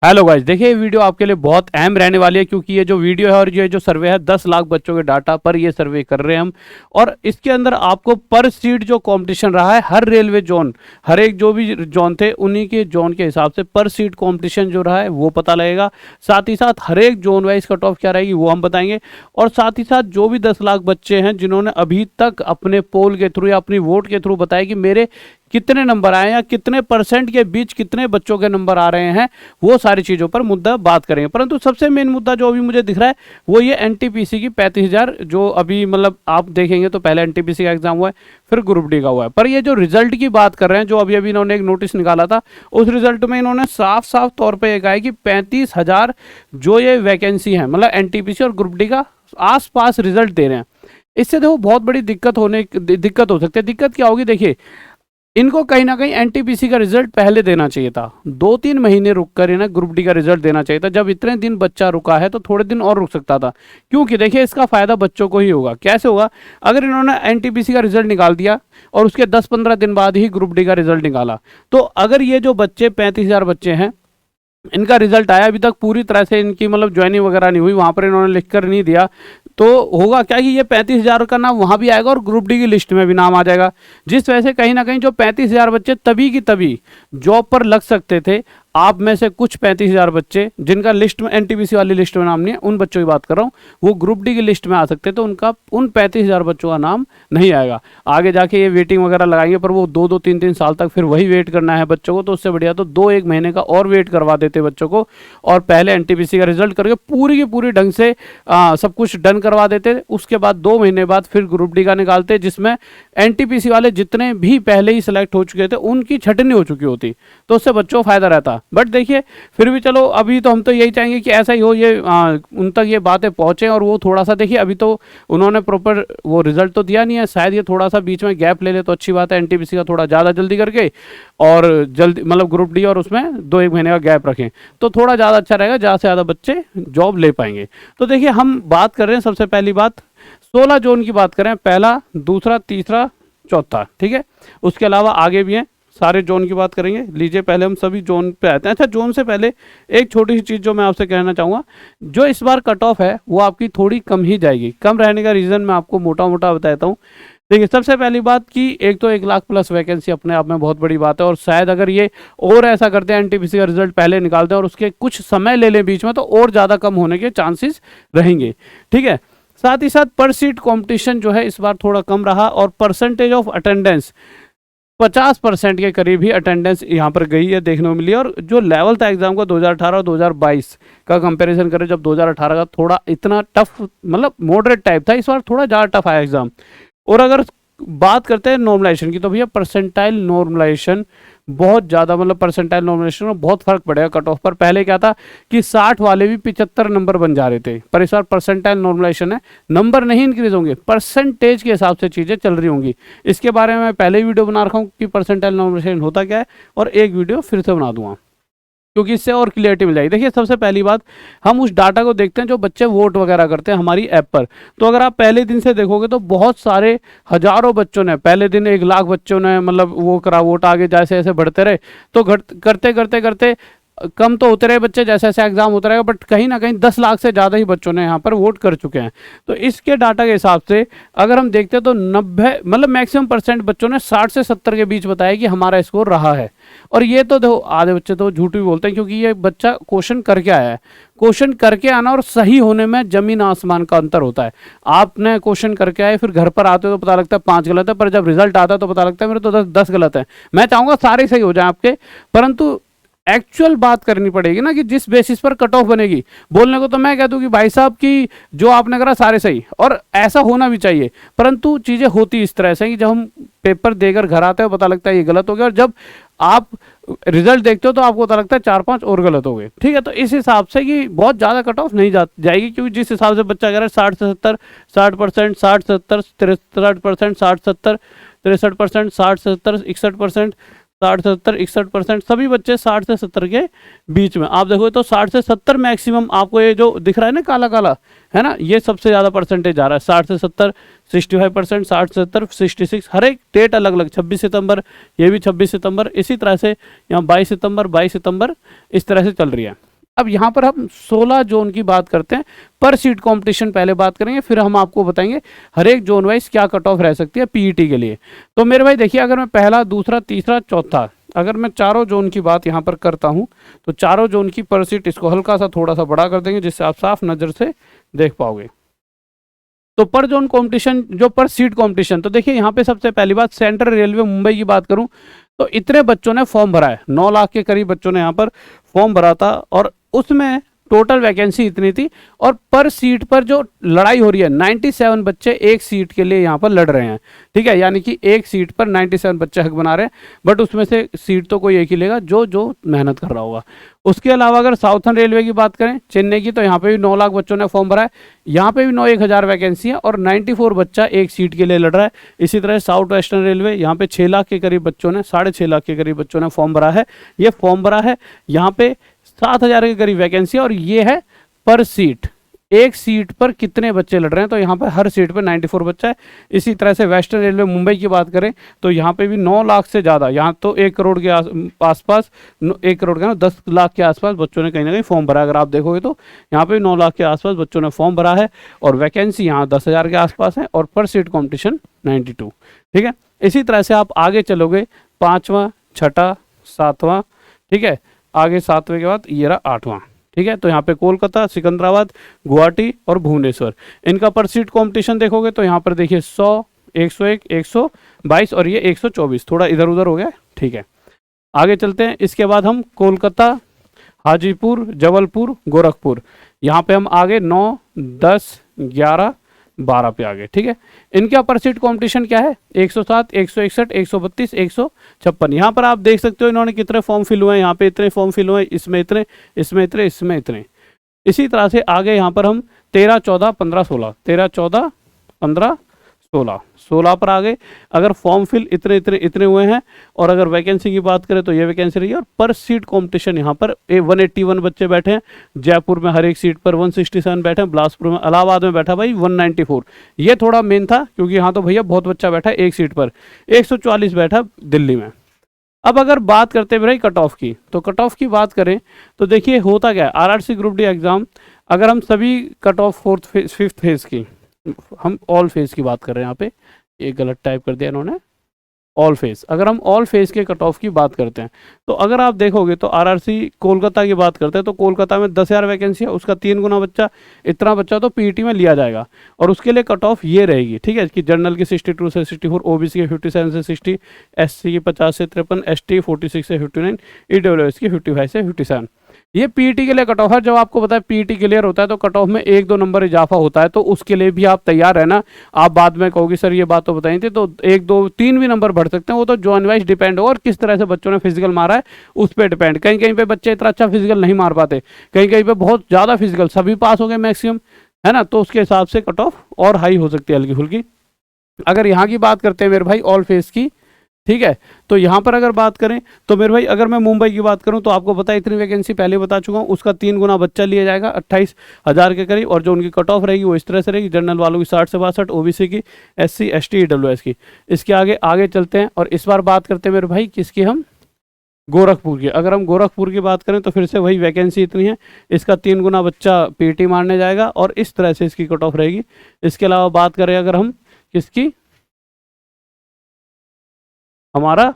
Hello guys, देखिए ये video आपके लिए बहुत अहम रहने वाली है क्योंकि ये जो वीडियो है और ये जो सर्वे है 10 लाख बच्चों के डाटा पर ये सर्वे कर रहे हैं हम। और इसके अंदर आपको पर सीट जो कंपटीशन रहा है हर रेलवे जोन, हर एक जो भी जोन थे उन्हीं के जोन के हिसाब से पर सीट कंपटीशन जो रहा है वो पता लगेगा। साथ ही साथ हर एक जोन वाइज कट ऑफ क्या रहेगी वो हम बताएंगे। और साथ ही साथ जो भी 10 लाख बच्चे हैं जिन्होंने अभी तक अपने पोल के थ्रू या अपनी वोट के थ्रू बताया कि मेरे कितने नंबर आए या कितने परसेंट के बीच कितने बच्चों के नंबर आ रहे हैं, वो सारी चीज़ों पर मुद्दा बात करेंगे। परंतु सबसे मेन मुद्दा जो अभी मुझे दिख रहा है वो ये एनटीपीसी की 35,000 जो अभी मतलब आप देखेंगे तो पहले एनटीपीसी का एग्जाम हुआ है, फिर ग्रुप डी का हुआ है। पर ये जो रिजल्ट की बात कर रहे हैं, जो अभी अभी इन्होंने एक नोटिस निकाला था, उस रिजल्ट में इन्होंने साफ साफ तौर पर यह कहा है कि 35,000 जो ये वैकेंसी है मतलब एनटीपीसी और ग्रुप डी का आसपास रिजल्ट दे रहे हैं। इससे देखो बहुत बड़ी दिक्कत हो सकती है। दिक्कत क्या होगी, देखिए इनको कहीं ना कहीं एनटीपीसी का रिजल्ट पहले देना चाहिए था, 2-3 महीने रुक कर इन्हें ग्रुप डी का रिजल्ट देना चाहिए था। जब इतने दिन बच्चा रुका है तो थोड़े दिन और रुक सकता था, क्योंकि देखिए इसका फायदा बच्चों को ही होगा। कैसे होगा, अगर इन्होंने एनटीपीसी का रिजल्ट निकाल दिया और उसके 10-15 दिन बाद ही ग्रुप डी का रिजल्ट निकाला, तो अगर ये जो बच्चे 35,000 बच्चे हैं इनका रिजल्ट आया, अभी तक पूरी तरह से इनकी मतलब ज्वाइनिंग वगैरह नहीं हुई, वहां पर इन्होंने लिख कर नहीं दिया, तो होगा क्या कि ये 35,000 का नाम वहां भी आएगा और ग्रुप डी की लिस्ट में भी नाम आ जाएगा। जिस वजह से कहीं ना कहीं जो 35,000 बच्चे तभी की तभी जॉब पर लग सकते थे, आप में से कुछ 35,000 बच्चे जिनका लिस्ट में एनटीपीसी वाली लिस्ट में नाम नहीं है, उन बच्चों की बात कर रहा हूँ, वो ग्रुप डी की लिस्ट में आ सकते, तो उनका उन 35,000 बच्चों का नाम नहीं आएगा। आगे जाके ये वेटिंग वगैरह लगाएंगे, पर वो 2-2, 3-3 साल तक फिर वही वेट करना है बच्चों को, तो उससे बढ़िया तो 2-1 महीने का और वेट करवा देते बच्चों को और पहले एनटीपीसी का रिजल्ट करके पूरी की पूरी ढंग से सब कुछ डन करवा देते। उसके बाद 2 महीने बाद फिर ग्रुप डी का निकालते, जिसमें एनटीपीसी वाले जितने भी पहले ही सिलेक्ट हो चुके थे उनकी छटनी हो चुकी होती, तो उससे बच्चों को फायदा रहता। बट देखिए फिर भी चलो, अभी तो हम तो यही चाहेंगे कि ऐसा ही हो, ये उन तक ये बातें पहुंचे और वो थोड़ा सा देखिए, अभी तो उन्होंने प्रॉपर वो रिजल्ट तो दिया नहीं है, शायद ये थोड़ा सा बीच में गैप ले ले तो अच्छी बात है, एनटीपीसी का थोड़ा ज़्यादा जल्दी करके और जल्दी मतलब ग्रुप डी और उसमें 2-1 महीने का गैप रखें तो थोड़ा ज़्यादा अच्छा रहेगा, ज़्यादा से ज़्यादा बच्चे जॉब ले पाएंगे। तो देखिए हम बात कर रहे हैं, सबसे पहली बात 16 जोन की बात करें, पहला, दूसरा, तीसरा, चौथा, ठीक है। उसके अलावा आगे भी हैं, सारे जोन की बात करेंगे। लीजिए पहले हम सभी जोन पे आते हैं। अच्छा, जोन से पहले एक छोटी सी चीज़ जो मैं आपसे कहना चाहूँगा, जो इस बार कट ऑफ है वो आपकी थोड़ी कम ही जाएगी। कम रहने का रीज़न मैं आपको मोटा मोटा बताता हूँ। देखिए सबसे पहली बात कि एक तो 1 लाख प्लस वैकेंसी अपने आप में बहुत बड़ी बात है, और शायद अगर ये और ऐसा करते हैं, एनटीपीसी का रिजल्ट पहले निकालते हैं और उसके कुछ समय ले लें बीच में, तो और ज़्यादा कम होने के चांसेस रहेंगे, ठीक है। साथ ही साथ पर सीट कंपटीशन जो है इस बार थोड़ा कम रहा, और परसेंटेज ऑफ अटेंडेंस 50% के करीब ही अटेंडेंस यहाँ पर गई है, देखने को मिली। और जो लेवल था एग्जाम का 2018 और 2022 का कंपैरिजन करें, जब 2018 का थोड़ा इतना टफ मतलब मॉडरेट टाइप था, इस बार थोड़ा ज़्यादा टफ आया एग्जाम। और अगर बात करते हैं नॉर्मलाइजेशन की, तो भैया परसेंटाइल नॉर्मलाइजेशन बहुत ज़्यादा, मतलब परसेंटाइल नॉर्मलाइजेशन में बहुत फर्क पड़ेगा कट ऑफ पर। पहले क्या था कि 60 वाले भी 75 नंबर बन जा रहे थे, पर इस बार परसेंटाइल नॉर्मलाइजेशन है, नंबर नहीं इंक्रीज होंगे, परसेंटेज के हिसाब से चीज़ें चल रही होंगी। इसके बारे में मैं पहले ही वीडियो बना रखा हूँ कि परसेंटाइल नॉर्मलाइजेशन होता क्या है, और एक वीडियो फिर से बना दूंगा क्योंकि इससे और क्लियरिटी मिल जाएगी। देखिए सबसे पहली बात, हम उस डाटा को देखते हैं जो बच्चे वोट वगैरह करते हैं हमारी ऐप पर। तो अगर आप पहले दिन से देखोगे तो बहुत सारे हजारों बच्चों ने पहले दिन 1 लाख बच्चों ने मतलब वो करा वोट, आगे जैसे जैसे बढ़ते रहे तो करते करते करते कम तो होते रहे बच्चे जैसे जैसे एग्जाम होता रहेगा, बट कहीं ना कहीं 10 लाख से ज़्यादा ही बच्चों ने यहाँ पर वोट कर चुके हैं। तो इसके डाटा के हिसाब से अगर हम देखते हैं तो 90 मतलब मैक्सिमम परसेंट बच्चों ने 60 से 70 के बीच बताया कि हमारा स्कोर रहा है। और ये तो देखो आधे बच्चे तो झूठ भी बोलते हैं, क्योंकि ये बच्चा क्वेश्चन करके आया है। क्वेश्चन करके आना और सही होने में जमीन आसमान का अंतर होता है। आपने क्वेश्चन करके आए, फिर घर पर आते हो तो पता लगता है 5 गलत है, पर जब रिजल्ट आता है तो पता लगता है मेरे तो 10 गलत है। मैं चाहूँगा सारे सही हो जाए आपके, परंतु एक्चुअल बात करनी पड़ेगी ना कि जिस बेसिस पर कट ऑफ बनेगी। बोलने को तो मैं कह दूं कि भाई साहब की जो आपने करा सारे सही, और ऐसा होना भी चाहिए, परंतु चीज़ें होती इस तरह से कि जब हम पेपर देकर घर आते हैं पता लगता है ये गलत हो गया, और जब आप रिजल्ट देखते हो तो आपको पता लगता है 4-5 और गलत हो गए, ठीक है। तो इस हिसाब से कि बहुत ज़्यादा कट ऑफ नहीं जाएगी, क्योंकि जिस हिसाब से बच्चा कह रहा है 60 से 70, 60%, 60-70, 63%, 60-70, 63%, 60-70, 61%, 60-70, 61%, सभी बच्चे 60 से 70 के बीच में। आप देखो तो 60 से 70 मैक्सिमम आपको ये जो दिख रहा है ना काला काला, है ना, ये सबसे ज़्यादा परसेंटेज आ रहा है। 60 से 70 65%, 60 से 70 66, हर एक डेट अलग अलग। 26 सितंबर, ये भी 26 सितंबर, इसी तरह से यहाँ 22 सितंबर, 22 सितंबर, इस तरह से चल रही है। अब यहाँ पर हम 16 जोन की बात करते हैं, पर सीट कंपटीशन पहले बात करेंगे, फिर हम आपको बताएंगे हर एक जोन वाइज क्या कट ऑफ रह सकती है पीईटी के लिए। तो मेरे भाई देखिए, अगर मैं पहला, दूसरा, तीसरा, चौथा, अगर मैं चारों जोन की बात यहाँ पर करता हूँ तो चारों जोन की पर सीट, इसको हल्का सा थोड़ा सा बड़ा कर देंगे जिससे आप साफ नज़र से देख पाओगे। तो पर जोन कंपटीशन, जो पर सीट कंपटीशन, तो देखिए यहाँ पे सबसे पहली बात सेंट्रल रेलवे मुंबई की बात करूँ तो इतने बच्चों ने फॉर्म भरा है, 9 लाख के करीब बच्चों ने यहाँ पर फॉर्म भरा था, और उसमें टोटल वैकेंसी इतनी थी, और पर सीट पर जो लड़ाई हो रही है 97 बच्चे एक सीट के लिए यहाँ पर लड़ रहे हैं, ठीक है, यानी कि एक सीट पर 97 बच्चे हक बना रहे हैं, बट उसमें से सीट तो कोई एक ही लेगा जो जो मेहनत कर रहा होगा। उसके अलावा अगर साउथर्न रेलवे की बात करें, चेन्नई की, तो यहाँ पे भी 9 लाख बच्चों ने फॉर्म भरा है, यहाँ पे भी 9-1,000 वैकेंसी है और 94 बच्चा एक सीट के लिए लड़ रहा है। इसी तरह साउथ वेस्टर्न रेलवे, यहाँ पे 6 लाख के करीब बच्चों ने, 6.5 लाख के करीब बच्चों ने फॉर्म भरा है। ये फॉर्म भरा है, यहाँ पे 7,000 के करीब वैकेंसी है, और ये है पर सीट, एक सीट पर कितने बच्चे लड़ रहे हैं, तो यहाँ पर हर सीट पर 94 बच्चा है। इसी तरह से वेस्टर्न रेलवे मुंबई की बात करें तो यहाँ पे भी 9 लाख से ज़्यादा, यहाँ तो 1 करोड़ के आसपास, 1 करोड़ का ना 10 लाख के आसपास बच्चों ने कहीं ना कहीं फॉर्म भरा है। अगर आप देखोगे तो यहाँ पे 9 लाख के आसपास बच्चों ने फॉर्म भरा है, और वैकेंसी यहाँ 10,000 के आसपास है, और पर सीट कॉम्पिटिशन 92, ठीक है। इसी तरह से आप आगे चलोगे, 5वां, 6ठा, 7वां, ठीक है, आगे 7वें के बाद ये रहा 8वां, ठीक है। तो यहाँ पे कोलकाता, सिकंदराबाद, गुवाहाटी और भुवनेश्वर, इनका पर सीट कंपटीशन देखोगे तो यहाँ पर देखिए 100, 101, 122 और ये 124, थोड़ा इधर उधर हो गया, ठीक है। आगे चलते हैं, इसके बाद हम कोलकाता, हाजीपुर, जबलपुर, गोरखपुर, यहाँ पे हम आगे 9, 10, 11, 12 पे आ गए, ठीक है। इनके अपर सीट कॉम्पिटिशन क्या है, 107, 161, 132, 156। यहाँ पर आप देख सकते हो इन्होंने कितने फॉर्म फिल हुए हैं, यहाँ पे इतने फॉर्म फिल हुए हैं, इसमें इतने, इसमें इतने, इसमें इतने। इसी तरह से आगे यहाँ पर हम 13, 14, 15, 16, 13, 14, 15, 16 पर आ गए। अगर फॉर्म फिल इतने इतने इतने हुए हैं, और अगर वैकेंसी की बात करें तो ये वैकेंसी रही है, और पर सीट कंपटीशन यहाँ पर 181 बच्चे बैठे हैं, जयपुर में हर एक सीट पर 167 बैठे हैं, बिलासपुर में, इलाहाबाद में बैठा भाई 194, ये थोड़ा मेन था क्योंकि यहाँ तो भैया बहुत बच्चा बैठा है एक सीट पर। 144 बैठा दिल्ली में। अब अगर बात करते हैं भाई कट ऑफ की, तो कट ऑफ की बात करें तो देखिए होता क्या है, आरआरसी ग्रुप डी एग्जाम, अगर हम सभी कट ऑफ 5th फेज की, हम ऑल फेज की बात कर रहे हैं, यहाँ पे ये गलत टाइप कर दिया इन्होंने, ऑल फेज, अगर हम ऑल फेज के कट ऑफ की बात करते हैं तो अगर आप देखोगे तो आरआरसी कोलकाता की बात करते हैं तो कोलकाता में 10,000 वैकेंसी है, उसका 3 गुना बच्चा, इतना बच्चा तो पीईटी में लिया जाएगा, और उसके लिए कट ऑफ ये रहेगी, ठीक है, कि जनरल की 62 से 64, ओबीसी के 57 से 60, एससी की 50 से 53, एसटी 46 से 59, ईडब्ल्यूएस की 55 से 57। ये पीईटी के लिए कट ऑफ है। जब आपको पता है पीईटी क्लियर होता है तो कट ऑफ में 1-2 नंबर इजाफा होता है, तो उसके लिए भी आप तैयार रहना। आप बाद में कहोगे सर ये बात तो बताई थी, तो 1, 2, 3 भी नंबर बढ़ सकते हैं, वो तो जोन वाइज डिपेंड हो और किस तरह से बच्चों ने फिजिकल मारा है उस पर डिपेंड। कहीं कहीं पे बच्चे इतना अच्छा फिजिकल नहीं मार पाते, कहीं कहीं पे बहुत ज़्यादा फिजिकल, सभी पास हो गए मैक्सिमम, है ना, तो उसके हिसाब से कट ऑफ और हाई हो सकती है हल्की फुल्की। अगर यहाँ की बात करते हैं मेरे भाई ऑल फेस की, ठीक है, तो यहाँ पर अगर बात करें तो मेरे भाई अगर मैं मुंबई की बात करूँ तो आपको पता है इतनी वैकेंसी पहले बता चुका हूँ, उसका 3 गुना बच्चा लिया जाएगा 28,000 के करीब, और जो उनकी कट ऑफ रहेगी वो इस तरह से रहेगी, जनरल वालों की 60 से 62, ओबीसी की, एससी, एसटी, ईडब्ल्यूएस की। इसके आगे आगे चलते हैं और इस बार बात करते हैं मेरे भाई किसकी, हम गोरखपुर की। अगर हम गोरखपुर की बात करें तो फिर से वही वैकेंसी इतनी है, इसका 3 गुना बच्चा पीटी मारने जाएगा और इस तरह से इसकी कट ऑफ रहेगी। इसके अलावा बात करें अगर हम किसकी, हमारा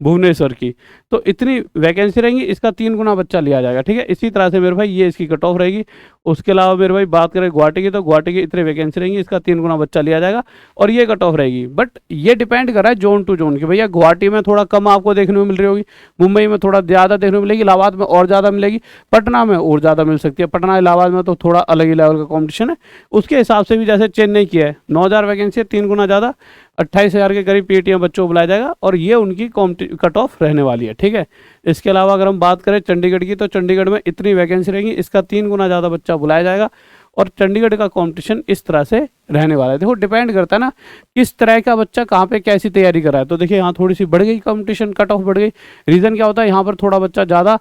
भुवनेश्वर की, तो इतनी वैकेंसी रहेंगी, इसका 3 गुना बच्चा लिया जाएगा, ठीक है। इसी तरह से मेरे भाई ये इसकी कट ऑफ रहेगी। उसके अलावा मेरे भाई बात करें गुवाहाटी की, तो गुवाहाटी की इतनी वैकेंसी रहेंगी, इसका 3 गुना बच्चा लिया जाएगा और ये कट ऑफ रहेगी। बट ये डिपेंड कर रहा है जोन टू जोन की, भैया गुवाहाटी में थोड़ा कम आपको देखने को मिल रही होगी, मुंबई में थोड़ा ज़्यादा देखने को मिलेगी, इलाहाबाद में और ज़्यादा मिलेगी, पटना में और ज़्यादा मिल सकती है। पटना इलाहाबाद में तो थोड़ा अलग ही लेवल का कॉम्पिटिशन है। उसके हिसाब से भी जैसे चेन्नई की है 9,000 वैकेंसी है, 3 गुना ज़्यादा, 28,000 के करीब पीटीएम बच्चों को बुलाया जाएगा और ये उनकी कट ऑफ रहने वाली है, ठीक है। इसके अलावा अगर हम बात करें चंडीगढ़ की, तो चंडीगढ़ में इतनी वैकेंसी रहेगी, इसका 3 गुना ज़्यादा बच्चा बुलाया जाएगा और चंडीगढ़ का कंपटीशन इस तरह से रहने वाला है। देखो डिपेंड करता है ना किस तरह का बच्चा कहाँ पे कैसी तैयारी कर रहा है। तो देखिए यहाँ थोड़ी सी बढ़ गई कंपटीशन, कट ऑफ बढ़ गई। रीज़न क्या होता है, यहाँ पर थोड़ा बच्चा ज़्यादा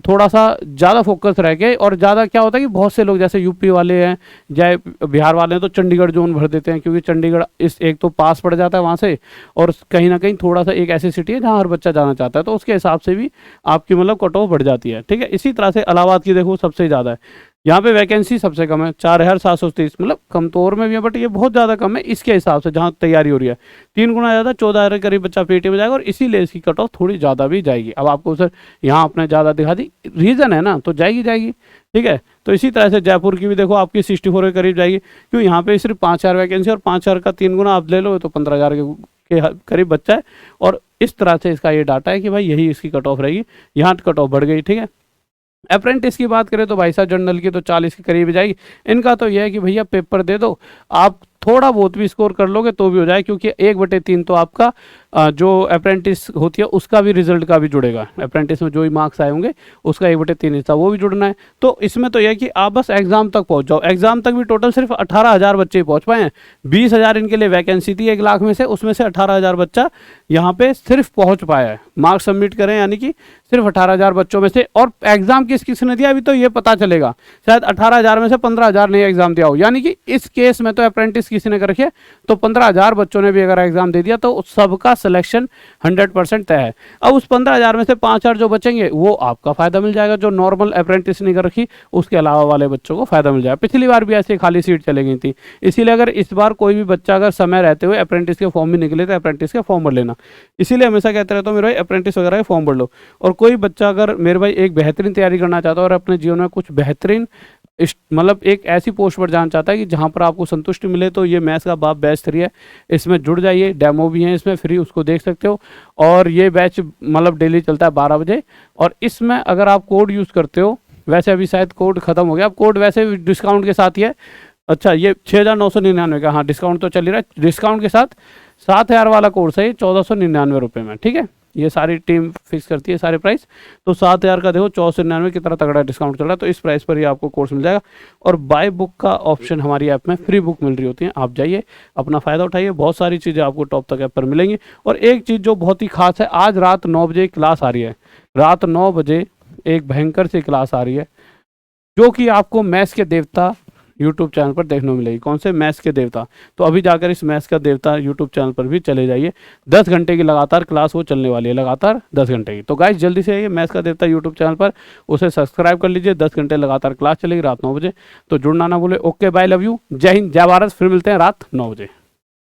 थोड़ा सा ज़्यादा फोकस रह गए, और ज़्यादा क्या होता है कि बहुत से लोग जैसे यूपी वाले हैं या बिहार वाले हैं तो चंडीगढ़ जोन भर देते हैं, क्योंकि चंडीगढ़ इस एक तो पास पड़ जाता है वहाँ से, और कहीं ना कहीं थोड़ा सा एक ऐसी सिटी है जहाँ हर बच्चा जाना चाहता है, तो उसके हिसाब से भी आपकी मतलब कट ऑफ बढ़ जाती है। ठीक है, इसी तरह से इलाहाबाद की देखो सबसे ज़्यादा है, यहाँ पे वैकेंसी सबसे कम है 4730, मतलब कमतौर में भी है बट ये बहुत ज़्यादा कम है इसके हिसाब से जहाँ तैयारी हो रही है। 3 गुना ज़्यादा 14,000 के करीब बच्चा पीटी में जाएगा, और इसीलिए इसकी कट ऑफ थोड़ी ज़्यादा भी जाएगी। अब आपको सर यहाँ आपने ज़्यादा दिखा दी, रीज़न है ना, तो जाएगी। ठीक है, तो इसी तरह से जयपुर की भी देखो आपकी 64 के करीब जाएगी, क्यों यहाँ पे सिर्फ 5,000 वैकेंसी, और 5,000 का 3 गुना आप ले लो तो 15,000 के करीब बच्चा है। और इस तरह से इसका ये डाटा है कि भाई यही इसकी कट ऑफ रहेगी, यहाँ कट ऑफ बढ़ गई। ठीक है, अप्रेंटिस की बात करें तो भाई साहब जनरल की तो 40 के करीब जाएगी। इनका तो यह है कि भैया पेपर दे दो, आप थोड़ा बहुत भी स्कोर कर लोगे तो भी हो जाए, क्योंकि 1/3 तो आपका जो अप्रेंटिस होती है उसका भी रिजल्ट का भी जुड़ेगा। अप्रेंटिस में जो भी मार्क्स आए होंगे उसका 1/3 हिस्सा वो भी जुड़ना है। तो इसमें तो यह है कि आप बस एग्जाम तक पहुंच जाओ। एग्जाम तक भी टोटल सिर्फ 18,000 बच्चे ही पहुंच पाए हैं। 20,000 इनके लिए वैकेंसी थी 1 लाख में से, उसमें से 18,000 बच्चा यहाँ पे सिर्फ पहुंच पाया है। मार्क्स सबमिट करें यानी कि सिर्फ 18,000 बच्चों में से, और एग्जाम किसने दिया अभी तो ये पता चलेगा, शायद 18,000 में से 15,000 ने एग्जाम दिया हो, यानी कि इस केस में तो अप्रेंटिस किसी ने कर रखी है, तो 15,000 बच्चों ने भी अगर एग्जाम दे दिया तो सबका सिलेक्शन 100% तय है। अब उस 15,000 में से 5,000 जो बचेंगे वो आपका फायदा मिल जाएगा, जो नॉर्मल अप्रेंटिस नहीं कर रखी उसके अलावा वाले बच्चों को फायदा मिल जाएगा। पिछली बार भी ऐसे खाली सीट चली गई थी, इसीलिए अगर इस बार कोई भी बच्चा अगर समय रहते हुए अप्रेंटिस के फॉर्म भी निकले तो अप्रेंटिस के फॉर्म भर लेना। इसीलिए हमेशा कहते रहता हूँ मेरे भाई अप्रेंटिस वगैरह के फॉर्म भर लो। और कोई बच्चा अगर मेरे भाई एक बेहतरीन तैयारी करना चाहता है और अपने जीवन में कुछ बेहतरीन मतलब एक ऐसी पोस्ट पर जाना चाहता है कि जहां पर आपको संतुष्टि मिले, तो ये मैथ्स का बाप बैच 3 है, इसमें जुड़ जाइए। डेमो भी है इसमें फ्री, उसको देख सकते हो। और ये बैच मतलब डेली चलता है 12 बजे, और इसमें अगर आप कोड यूज़ करते हो, वैसे अभी शायद कोड खत्म हो गया, अब कोड वैसे डिस्काउंट के साथ ही है। अच्छा, ये 6,999 का, हाँ डिस्काउंट तो चल ही रहा है। डिस्काउंट के साथ 7,000 वाला कोर्स है ये 1,499 रुपये में। ठीक है, ये सारी टीम फिक्स करती है सारे प्राइस, तो 7,000 का देखो 1,499 कितना तगड़ा डिस्काउंट चल रहा है, तो इस प्राइस पर ही आपको कोर्स मिल जाएगा। और बाय बुक का ऑप्शन हमारी ऐप में फ्री बुक मिल रही होती है, आप जाइए अपना फ़ायदा उठाइए, बहुत सारी चीज़ें आपको टॉप तक ऐप पर मिलेंगी। और एक चीज़ जो बहुत ही खास है, आज रात 9 बजे क्लास आ रही है, रात 9 बजे एक भयंकर सी क्लास आ रही है, जो कि आपको मैथ्स के देवता यूट्यूब चैनल पर देखने को मिलेगी। कौन से? मैथ्स के देवता। तो अभी जाकर इस मैथ्स का देवता यूट्यूब चैनल पर भी चले जाइए। 10 घंटे की लगातार क्लास वो चलने वाली है, लगातार 10 घंटे की। तो गाइस जल्दी से आइए मैथ्स का देवता यूट्यूब चैनल पर, उसे सब्सक्राइब कर लीजिए। 10 घंटे लगातार क्लास चलेगी रात 9 बजे, तो जुड़ना ना भूले। ओके बाय, लव यू, जय हिंद, जय भारत। फिर मिलते हैं रात 9 बजे।